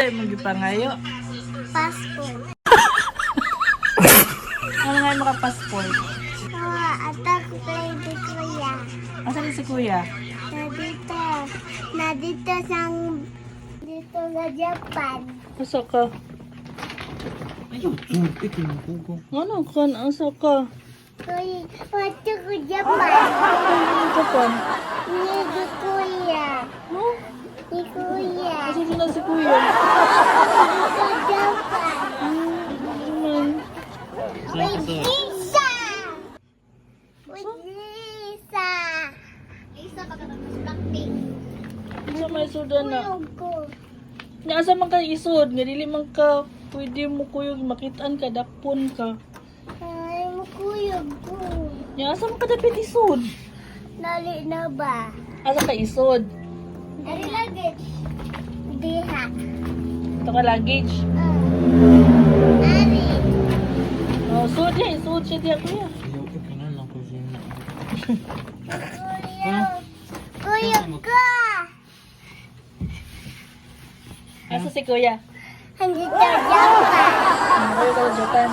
Ay, magipangayo. Passport. Ano nga yung maka-passport? Atak play di kuya. Asan si kuya? Dito sa Japan. Asa ka? Ayaw, sumpit yung pugo. Ano ka? Asa ka? Kuya, wato ko Japan. Ano ka pa? Ni di kuya. No? Ni kuya. Asa sila si kuya? Sa Japan. Naman. With Lisa. With Lisa. Lisa ka na Blackpink. Asa may sudan na? Kuyog ko. Nga asa man ka isod? Nga dili man ka pwede mo kuyog makitaan ka, dakpon ka. Ay, kuyog ko. Nga asa man ka dapat isod? Dali na ba? Asa ka isod? Dali lagi. Diha. Ito ka luggage. Ari. Oh, sud ya, isod siya diya kuya. Ayaw ko kanan ako siya na. Kuyog. Kuyog ko. Asa si kuya? Andito Japan. Kuya ka sa Japan.